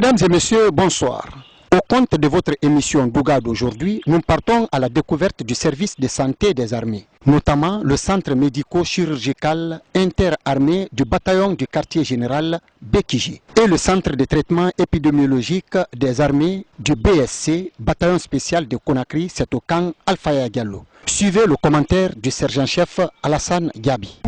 Mesdames et messieurs, bonsoir. Au compte de votre émission Douga d'aujourd'hui, nous partons à la découverte du service de santé des armées, notamment le centre médico-chirurgical interarmé du bataillon du quartier général Bekiji et le centre de traitement épidémiologique des armées du BSC, bataillon spécial de Conakry, c'est au camp Alfaya Diallo. Suivez le commentaire du sergent-chef Alassane Gabi.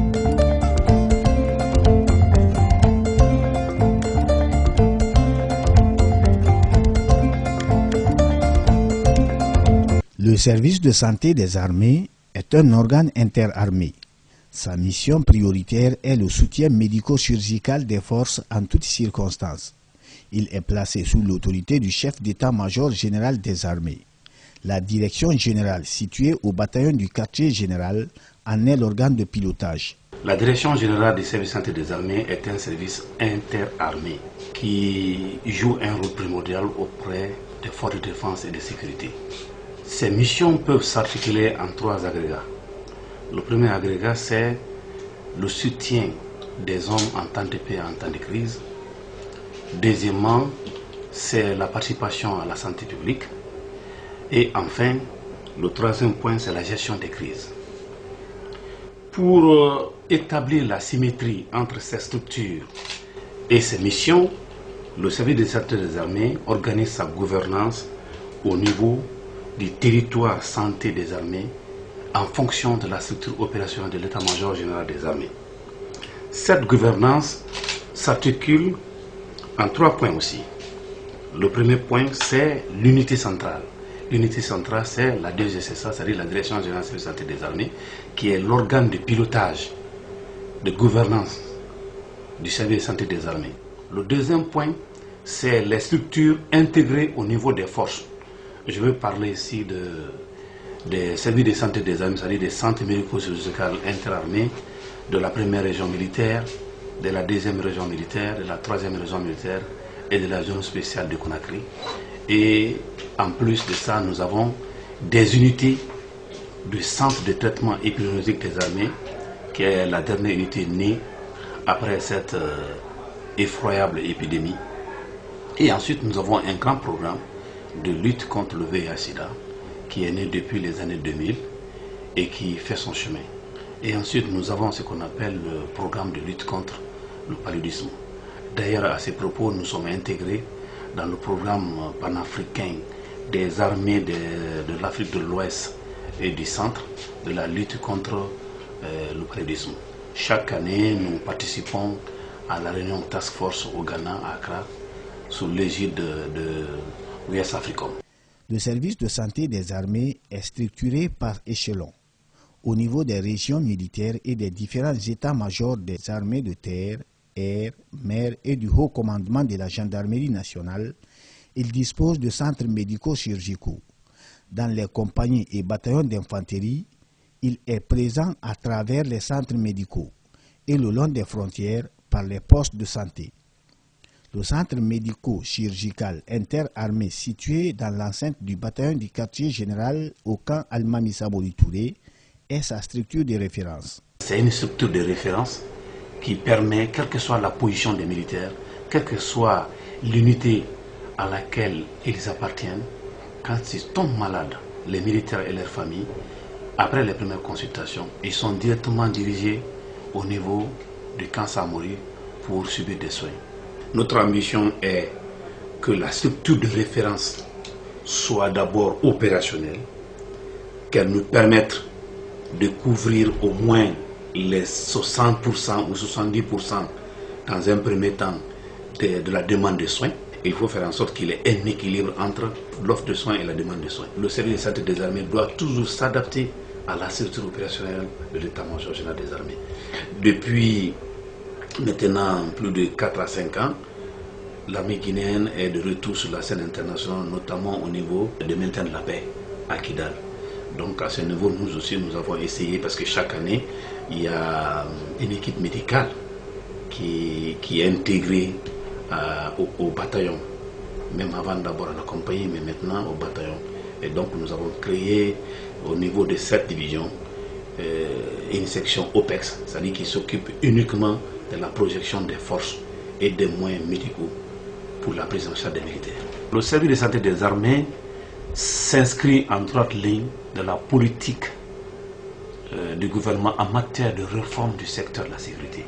Le service de santé des armées est un organe interarmé. Sa mission prioritaire est le soutien médico-chirurgical des forces en toutes circonstances. Il est placé sous l'autorité du chef d'état-major général des armées. La direction générale située au bataillon du quartier général en est l'organe de pilotage. La direction générale des services de santé des armées est un service interarmé qui joue un rôle primordial auprès des forces de défense et de sécurité. Ces missions peuvent s'articuler en 3 agrégats. Le premier agrégat, c'est le soutien des hommes en temps de paix et en temps de crise. Deuxièmement, c'est la participation à la santé publique. Et enfin, le troisième point, c'est la gestion des crises. Pour établir la symétrie entre ces structures et ces missions, le service de santé des armées organise sa gouvernance au niveau du territoire santé des armées en fonction de la structure opérationnelle de l'état-major général des armées. Cette gouvernance s'articule en 3 points aussi. Le premier point, c'est l'unité centrale. L'unité centrale, c'est la DGCSA, c'est-à-dire la Direction générale de santé des armées, qui est l'organe de pilotage, de gouvernance du service de santé des armées. Le deuxième point, c'est les structures intégrées au niveau des forces. Je veux parler ici des services de santé des armées, c'est-à-dire des centres médico-chirurgicaux interarmés de la première région militaire, de la deuxième région militaire, de la troisième région militaire et de la zone spéciale de Conakry. Et en plus de ça, nous avons des unités du centre de traitement épidémiologique des armées, qui est la dernière unité née après cette effroyable épidémie. Et ensuite, nous avons un grand programme de lutte contre le VIH-Sida qui est né depuis les années 2000 et qui fait son chemin. Et ensuite, nous avons ce qu'on appelle le programme de lutte contre le paludisme. D'ailleurs, à ces propos, nous sommes intégrés dans le programme panafricain des armées de l'Afrique de l'Ouest et du centre de la lutte contre le paludisme. Chaque année, nous participons à la réunion Task Force au Ghana, à Accra, sous l'égide de West Africom. Le service de santé des armées est structuré par échelon. Au niveau des régions militaires et des différents états-majors des armées de terre, air, mer et du haut commandement de la gendarmerie nationale, il dispose de centres médico-chirurgicaux. Dans les compagnies et bataillons d'infanterie, il est présent à travers les centres médicaux et le long des frontières par les postes de santé. Le centre médico-chirurgical interarmé situé dans l'enceinte du bataillon du quartier général au camp Almamissa Touré est sa structure de référence. C'est une structure de référence qui permet, quelle que soit la position des militaires, quelle que soit l'unité à laquelle ils appartiennent, quand ils tombent malades, les militaires et leurs familles, après les premières consultations, ils sont directement dirigés au niveau du camp Samori pour subir des soins. Notre ambition est que la structure de référence soit d'abord opérationnelle, qu'elle nous permette de couvrir au moins les 60% ou 70% dans un premier temps de la demande de soins. Il faut faire en sorte qu'il y ait un équilibre entre l'offre de soins et la demande de soins. Le service de santé des armées doit toujours s'adapter à la structure opérationnelle de l'état-major général des armées. Depuis maintenant plus de 4 à 5 ans, l'armée guinéenne est de retour sur la scène internationale, notamment au niveau de maintien de la paix à Kidal. Donc à ce niveau, nous aussi, nous avons essayé, parce que chaque année, il y a une équipe médicale qui est intégrée au bataillon, même avant d'abord à la compagnie, mais maintenant au bataillon. Et donc nous avons créé au niveau de cette division une section OPEX, c'est-à-dire qui s'occupe uniquement de la projection des forces et des moyens médicaux pour la prise en charge des militaires. Le service de santé des armées s'inscrit en droite ligne de la politique du gouvernement en matière de réforme du secteur de la sécurité.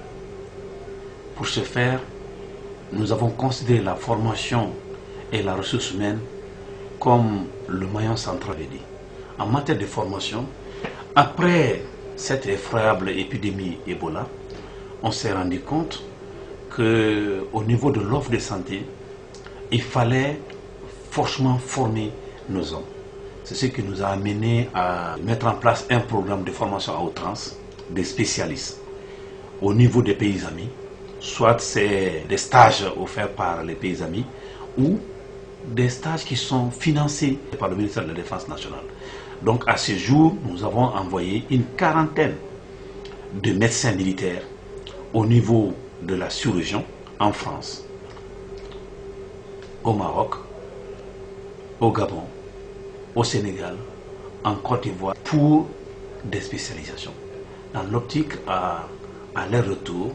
Pour ce faire, nous avons considéré la formation et la ressource humaine comme le maillon central. En matière de formation, après cette effroyable épidémie Ebola, on s'est rendu compte qu'au niveau de l'offre de santé, il fallait forcément former nos hommes. C'est ce qui nous a amené à mettre en place un programme de formation à outrance des spécialistes au niveau des pays amis. Soit c'est des stages offerts par les pays amis ou des stages qui sont financés par le ministère de la Défense nationale. Donc à ce jour, nous avons envoyé une quarantaine de médecins militaires au niveau de la sous-région, en France, au Maroc, au Gabon, au Sénégal, en Côte d'Ivoire, pour des spécialisations. Dans l'optique à leur retour,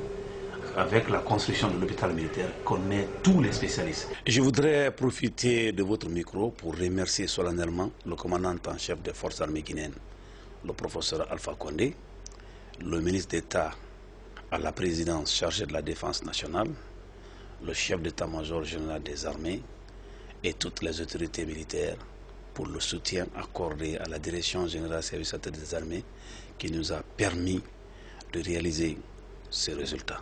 avec la construction de l'hôpital militaire, qu'on ait tous les spécialistes. Je voudrais profiter de votre micro pour remercier solennellement le commandant en chef des forces armées guinéennes, le professeur Alpha Condé, le ministre d'État à la présidence chargée de la défense nationale, le chef d'état-major général des armées et toutes les autorités militaires pour le soutien accordé à la direction générale service des armées qui nous a permis de réaliser ces résultats.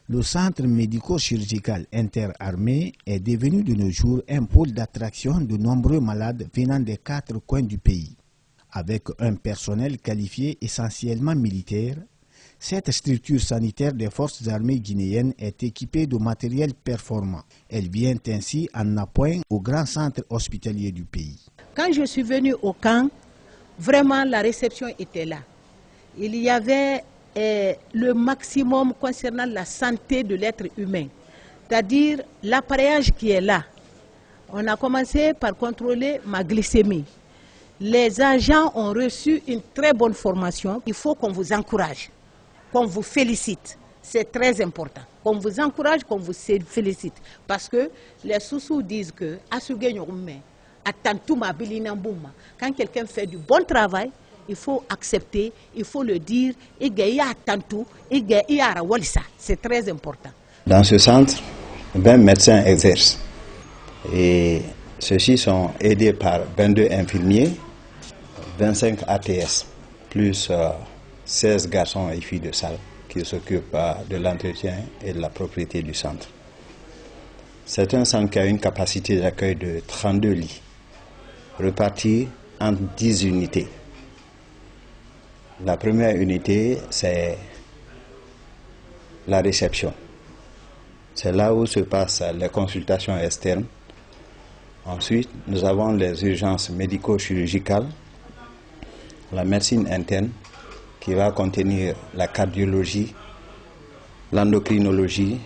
Le centre médico-chirurgical interarmé est devenu de nos jours un pôle d'attraction de nombreux malades venant des 4 coins du pays. Avec un personnel qualifié essentiellement militaire, cette structure sanitaire des forces armées guinéennes est équipée de matériel performant. Elle vient ainsi en appoint aux grands centres hospitaliers du pays. Quand je suis venue au camp, vraiment la réception était là. Il y avait le maximum concernant la santé de l'être humain, c'est-à-dire l'appareillage qui est là. On a commencé par contrôler ma glycémie. Les agents ont reçu une très bonne formation. Il faut qu'on vous encourage, qu'on vous félicite. C'est très important. Qu'on vous encourage, qu'on vous félicite. Parce que les sous-sous disent que quand quelqu'un fait du bon travail, il faut accepter, il faut le dire, c'est très important. Dans ce centre, 20 médecins exercent et ceux-ci sont aidés par 22 infirmiers, 25 ATS, plus 16 garçons et filles de salle qui s'occupent de l'entretien et de la propriété du centre. C'est un centre qui a une capacité d'accueil de 32 lits, repartis en 10 unités. La première unité, c'est la réception. C'est là où se passent les consultations externes. Ensuite, nous avons les urgences médico-chirurgicales, la médecine interne, qui va contenir la cardiologie, l'endocrinologie,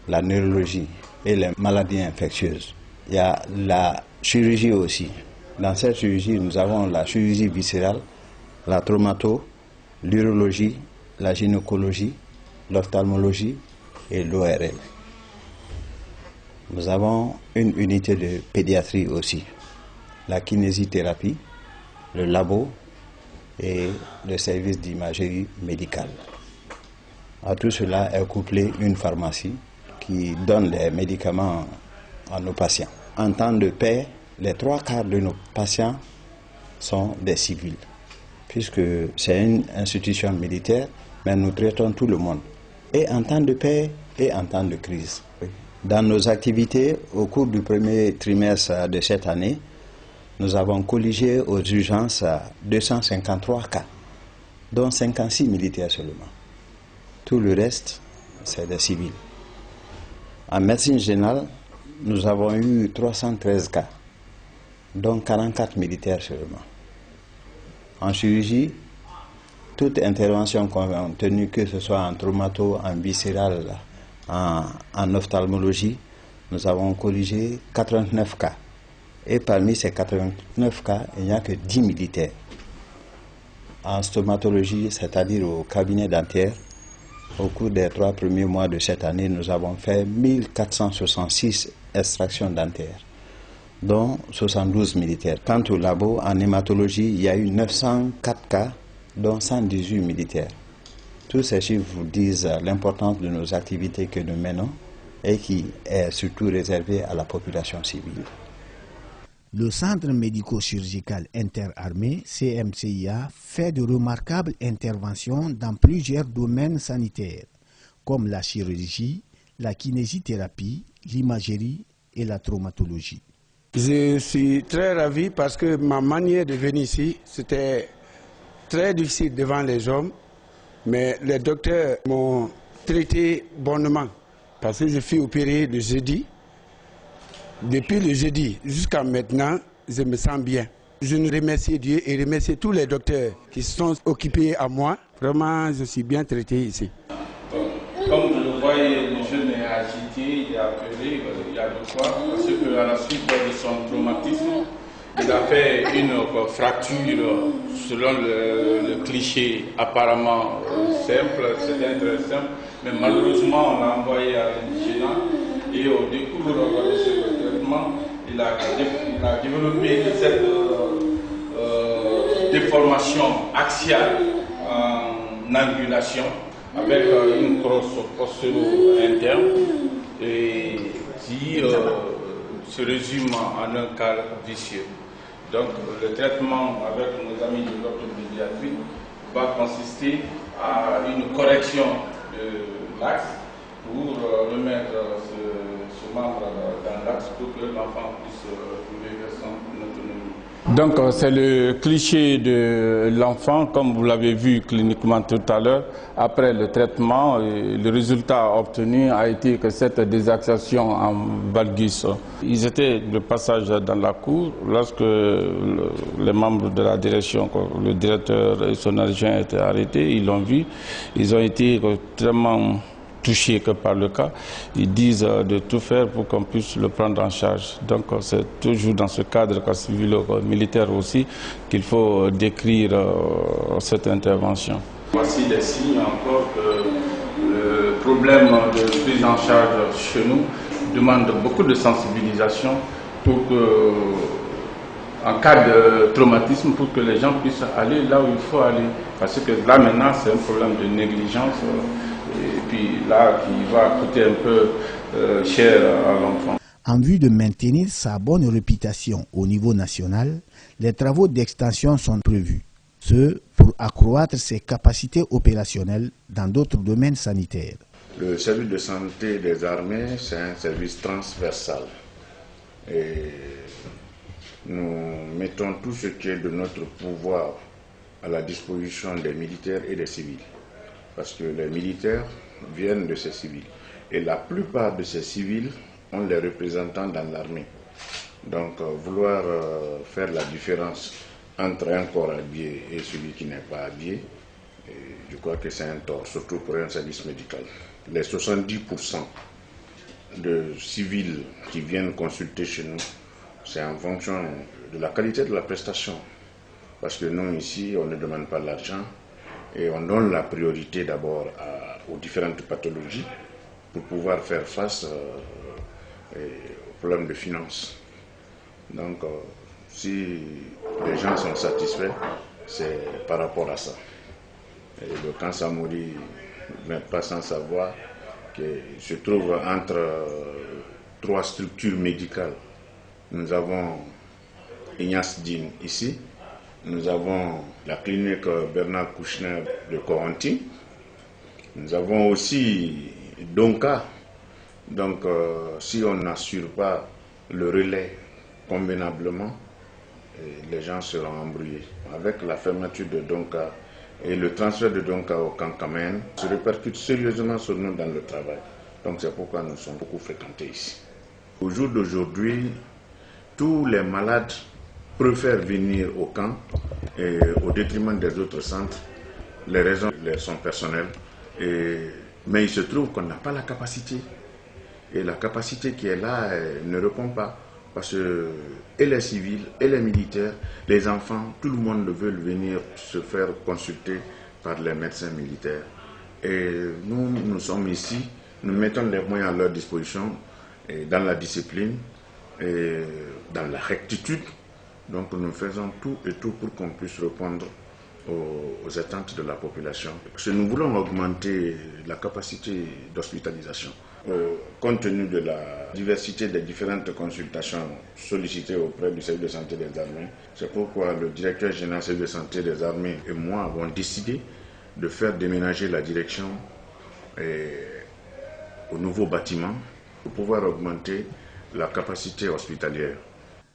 la neurologie et les maladies infectieuses. Il y a la chirurgie aussi. Dans cette chirurgie, nous avons la chirurgie viscérale, la traumato, l'urologie, la gynécologie, l'ophtalmologie et l'ORL. Nous avons une unité de pédiatrie aussi, la kinésithérapie, le labo et le service d'imagerie médicale. À tout cela est couplée une pharmacie qui donne les médicaments à nos patients. En temps de paix, les 3/4 de nos patients sont des civils, puisque c'est une institution militaire, mais nous traitons tout le monde, et en temps de paix et en temps de crise. Dans nos activités, au cours du premier trimestre de cette année, nous avons colligé aux urgences 253 cas, dont 56 militaires seulement. Tout le reste, c'est des civils. En médecine générale, nous avons eu 313 cas, dont 44 militaires seulement. En chirurgie, toute intervention contenue, que ce soit en traumato, en viscéral, en ophtalmologie, nous avons corrigé 89 cas. Et parmi ces 89 cas, il n'y a que 10 militaires. En stomatologie, c'est-à-dire au cabinet dentaire, Au cours des 3 premiers mois de cette année, nous avons fait 1466 extractions dentaires, dont 72 militaires. Quant au labo, en hématologie, il y a eu 904 cas, dont 118 militaires. Tous ces chiffres vous disent l'importance de nos activités que nous menons et qui est surtout réservée à la population civile. Le Centre médico-chirurgical interarmé, CMCIA, fait de remarquables interventions dans plusieurs domaines sanitaires, comme la chirurgie, la kinésithérapie, l'imagerie et la traumatologie. Je suis très ravi parce que ma manière de venir ici, c'était très difficile devant les hommes, mais les docteurs m'ont traité bonnement parce que je suis opéré le jeudi. Depuis le jeudi jusqu'à maintenant, je me sens bien. Je remercie Dieu et remercie tous les docteurs qui se sont occupés à moi. Vraiment, je suis bien traité ici. Comme vous le voyez, le jeune est agité, il est appelé, il y a de quoi. Parce qu'à la suite de son traumatisme, il a fait une fracture selon le cliché apparemment simple, c'était très simple. Mais malheureusement, on l'a envoyé à l'indigénat et au décours de ce traitement, il a développé cette déformation axiale en angulation avec une crosse postéro-interne et qui se résume en un cas vicieux. Donc le traitement avec nos amis de l'orthopédiatrie va consister à une correction de l'axe pour remettre ce membre dans l'axe pour que l'enfant puisse trouver son autonomie. Donc c'est le cliché de l'enfant, comme vous l'avez vu cliniquement tout à l'heure. Après le traitement, le résultat obtenu a été que cette désaxation en valgus. Ils étaient de passage dans la cour lorsque les membres de la direction, le directeur et son adjoint étaient arrêtés, ils l'ont vu. Ils ont été extrêmement touchés que par le cas. Ils disent de tout faire pour qu'on puisse le prendre en charge. Donc c'est toujours dans ce cadre civilo-militaire aussi qu'il faut décrire cette intervention. Voici des signes encore que le problème de prise en charge chez nous demande beaucoup de sensibilisation pour que, en cas de traumatisme, pour que les gens puissent aller là où il faut aller. Parce que là maintenant c'est un problème de négligence. Et puis là, qui va coûter un peu cher à l'enfant. En vue de maintenir sa bonne réputation au niveau national, les travaux d'extension sont prévus. Ce, pour accroître ses capacités opérationnelles dans d'autres domaines sanitaires. Le service de santé des armées, c'est un service transversal. Et nous mettons tout ce qui est de notre pouvoir à la disposition des militaires et des civils. Parce que les militaires viennent de ces civils. Et la plupart de ces civils ont les représentants dans l'armée. Donc vouloir faire la différence entre un corps habillé et celui qui n'est pas habillé, je crois que c'est un tort, surtout pour un service médical. Les 70% de civils qui viennent consulter chez nous, c'est en fonction de la qualité de la prestation. Parce que nous, ici, on ne demande pas l'argent. Et on donne la priorité d'abord aux différentes pathologies pour pouvoir faire face aux problèmes de finances. Donc, si les gens sont satisfaits, c'est par rapport à ça. Et le camp Samori n'est pas sans savoir qu'il se trouve entre 3 structures médicales. Nous avons Ignace Dine ici. Nous avons la clinique Bernard Kouchner de Corentin. Nous avons aussi Donka. Donc, si on n'assure pas le relais convenablement, les gens seront embrouillés. Avec la fermeture de Donka et le transfert de Donka au camp Kamen, se répercute sérieusement sur nous dans le travail. Donc, c'est pourquoi nous sommes beaucoup fréquentés ici. Au jour d'aujourd'hui, tous les malades préfèrent venir au camp et au détriment des autres centres. Les raisons sont personnelles, mais il se trouve qu'on n'a pas la capacité. Et la capacité qui est là ne répond pas. Parce que et les civils, et les militaires, les enfants, tout le monde veut venir se faire consulter par les médecins militaires. Et nous sommes ici, nous mettons les moyens à leur disposition dans la discipline et dans la rectitude. Donc nous faisons tout et tout pour qu'on puisse répondre aux attentes de la population. Parce que nous voulons augmenter la capacité d'hospitalisation. Compte tenu de la diversité des différentes consultations sollicitées auprès du service de santé des armées, c'est pourquoi le directeur général du service de santé des armées et moi avons décidé de faire déménager la direction au nouveau bâtiment pour pouvoir augmenter la capacité hospitalière.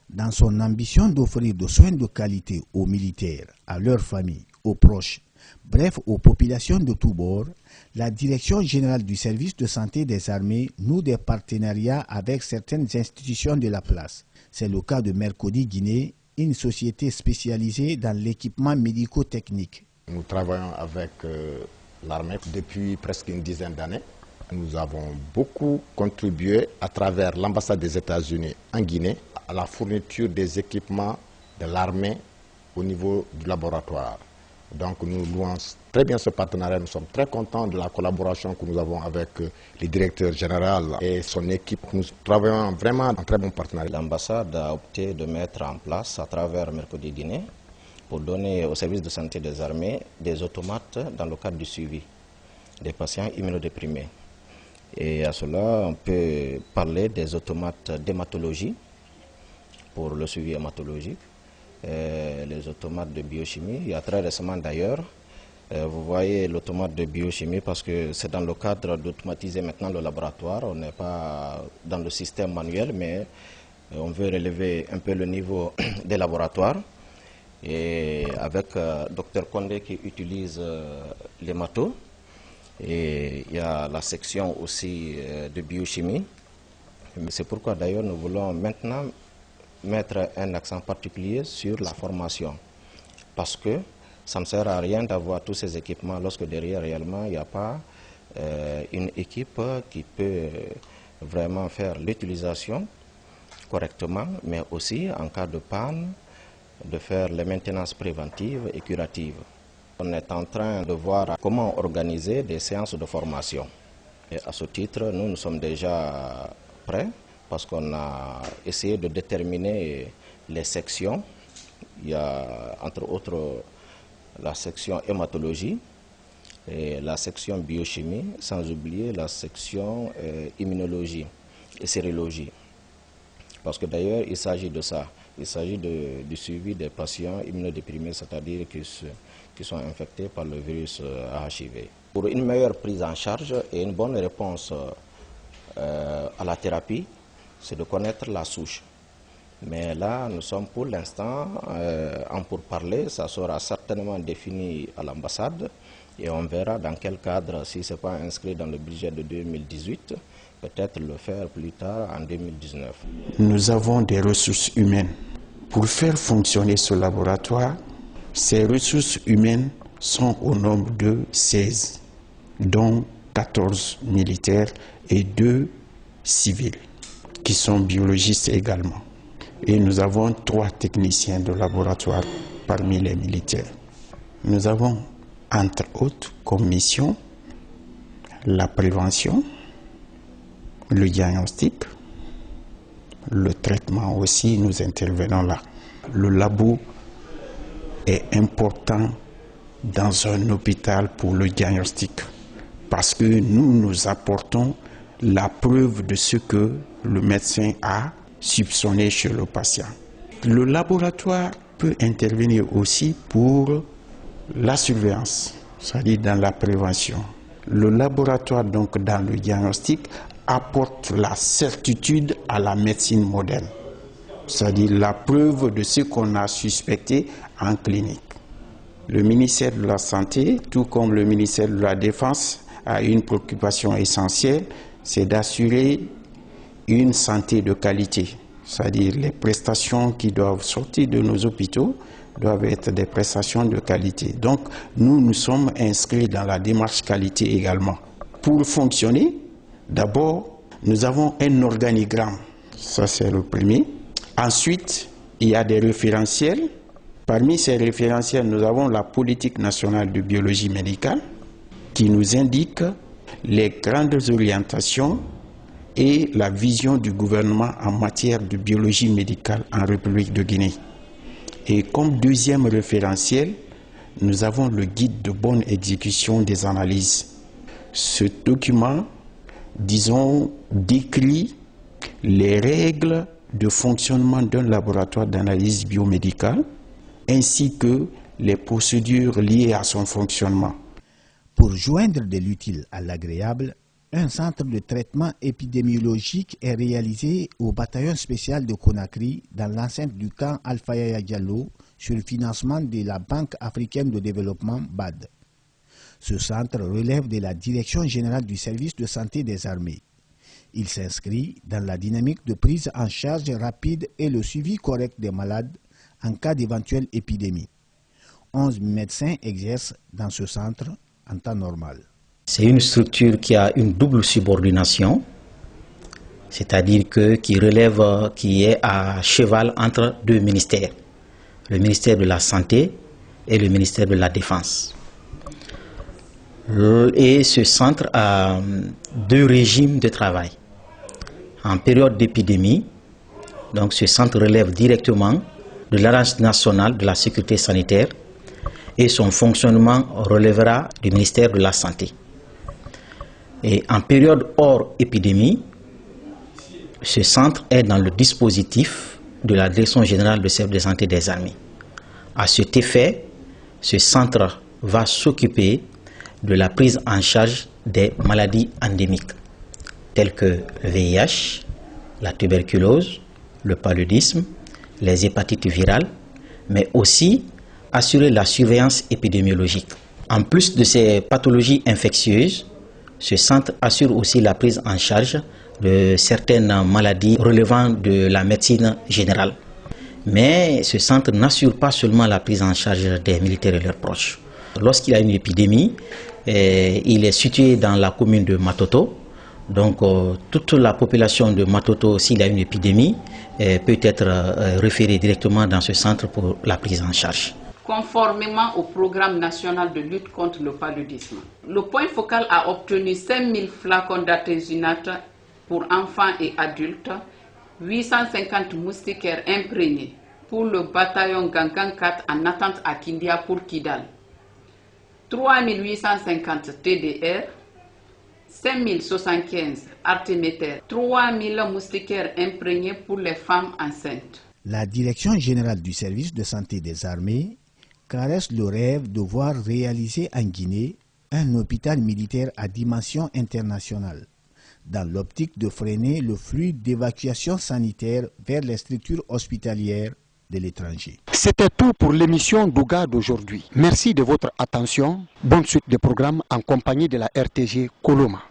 Dans son ambition d'offrir des soins de qualité aux militaires, à leurs familles, aux proches, bref aux populations de tous bords, la Direction générale du service de santé des armées noue des partenariats avec certaines institutions de la place. C'est le cas de Mercodi Guinée, une société spécialisée dans l'équipement médico-technique. Nous travaillons avec l'armée depuis presque une dizaine d'années. Nous avons beaucoup contribué à travers l'ambassade des États-Unis en Guinée à la fourniture des équipements de l'armée au niveau du laboratoire. Donc nous louons très bien ce partenariat, nous sommes très contents de la collaboration que nous avons avec le directeur général et son équipe. Nous travaillons vraiment en très bon partenariat. L'ambassade a opté de mettre en place à travers Mercodi Guinée pour donner au service de santé des armées des automates dans le cadre du suivi des patients immunodéprimés. Et à cela, on peut parler des automates d'hématologie pour le suivi hématologique, les automates de biochimie. Il y a très récemment d'ailleurs, vous voyez l'automate de biochimie parce que c'est dans le cadre d'automatiser maintenant le laboratoire. On n'est pas dans le système manuel, mais on veut relever un peu le niveau des laboratoires. Et avec Dr Condé qui utilise l'hémato. Et il y a la section aussi de biochimie. C'est pourquoi d'ailleurs nous voulons maintenant mettre un accent particulier sur la formation. Parce que ça ne sert à rien d'avoir tous ces équipements lorsque derrière réellement il n'y a pas une équipe qui peut vraiment faire l'utilisation correctement, mais aussi en cas de panne, de faire les maintenances préventives et curatives. On est en train de voir comment organiser des séances de formation. Et à ce titre, nous sommes déjà prêts parce qu'on a essayé de déterminer les sections. Il y a entre autres la section hématologie et la section biochimie, sans oublier la section immunologie et sérologie. Parce que d'ailleurs, il s'agit de ça. Il s'agit du suivi des patients immunodéprimés, c'est-à-dire qui sont infectés par le virus HIV. Pour une meilleure prise en charge et une bonne réponse à la thérapie, c'est de connaître la souche. Mais là, nous sommes pour l'instant en pourparlers, ça sera certainement défini à l'ambassade et on verra dans quel cadre, si ce n'est pas inscrit dans le budget de 2018, peut-être le faire plus tard en 2019. Nous avons des ressources humaines. Pour faire fonctionner ce laboratoire, ces ressources humaines sont au nombre de 16, dont 14 militaires et 2 civils, qui sont biologistes également. Et nous avons 3 techniciens de laboratoire parmi les militaires. Nous avons, entre autres, comme mission, la prévention, le diagnostic, le traitement aussi, nous intervenons là. Le labo est important dans un hôpital pour le diagnostic parce que nous apportons la preuve de ce que le médecin a soupçonné chez le patient. Le laboratoire peut intervenir aussi pour la surveillance, c'est-à-dire dans la prévention. Le laboratoire, donc dans le diagnostic, apporte la certitude à la médecine moderne, c'est-à-dire la preuve de ce qu'on a suspecté en clinique. Le ministère de la Santé, tout comme le ministère de la Défense, a une préoccupation essentielle, c'est d'assurer une santé de qualité, c'est-à-dire les prestations qui doivent sortir de nos hôpitaux doivent être des prestations de qualité. Donc nous sommes inscrits dans la démarche qualité également. Pour fonctionner, d'abord, nous avons un organigramme, ça c'est le premier. Ensuite, il y a des référentiels. Parmi ces référentiels, nous avons la politique nationale de biologie médicale, qui nous indique les grandes orientations et la vision du gouvernement en matière de biologie médicale en République de Guinée. Et comme deuxième référentiel, nous avons le guide de bonne exécution des analyses. Ce document, disons, décrit les règles de fonctionnement d'un laboratoire d'analyse biomédicale ainsi que les procédures liées à son fonctionnement. Pour joindre de l'utile à l'agréable, un centre de traitement épidémiologique est réalisé au bataillon spécial de Conakry dans l'enceinte du camp Alpha Yaya Diallo sur le financement de la Banque africaine de développement BAD. Ce centre relève de la Direction générale du service de santé des armées. Il s'inscrit dans la dynamique de prise en charge rapide et le suivi correct des malades en cas d'éventuelle épidémie. 11 médecins exercent dans ce centre en temps normal. C'est une structure qui a une double subordination, c'est-à-dire qui est à cheval entre deux ministères, le ministère de la Santé et le ministère de la Défense. Et ce centre a deux régimes de travail. En période d'épidémie, donc ce centre relève directement de l'Agence nationale de la sécurité sanitaire et son fonctionnement relèvera du ministère de la Santé. Et en période hors épidémie, ce centre est dans le dispositif de la Direction générale du service de santé des armées. À cet effet, ce centre va s'occuper de la prise en charge des maladies endémiques, telles que le VIH, la tuberculose, le paludisme, les hépatites virales, mais aussi assurer la surveillance épidémiologique. En plus de ces pathologies infectieuses, ce centre assure aussi la prise en charge de certaines maladies relevant de la médecine générale. Mais ce centre n'assure pas seulement la prise en charge des militaires et leurs proches. Lorsqu'il y a une épidémie, il est situé dans la commune de Matoto. Donc toute la population de Matoto, s'il y a une épidémie, peut être référée directement dans ce centre pour la prise en charge. Conformément au programme national de lutte contre le paludisme, le point focal a obtenu 5000 flacons d'artésunate pour enfants et adultes, 850 moustiquaires imprégnés pour le bataillon Gangan 4 en attente à Kindia pour Kidal, 3850 TDR, 5075 artémétères, 3000 moustiquaires imprégnés pour les femmes enceintes. La Direction générale du service de santé des armées caresse le rêve de voir réaliser en Guinée un hôpital militaire à dimension internationale, dans l'optique de freiner le flux d'évacuation sanitaire vers les structures hospitalières de l'étranger. C'était tout pour l'émission Douga d'aujourd'hui. Merci de votre attention. Bonne suite des programmes en compagnie de la RTG Koloma.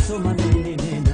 So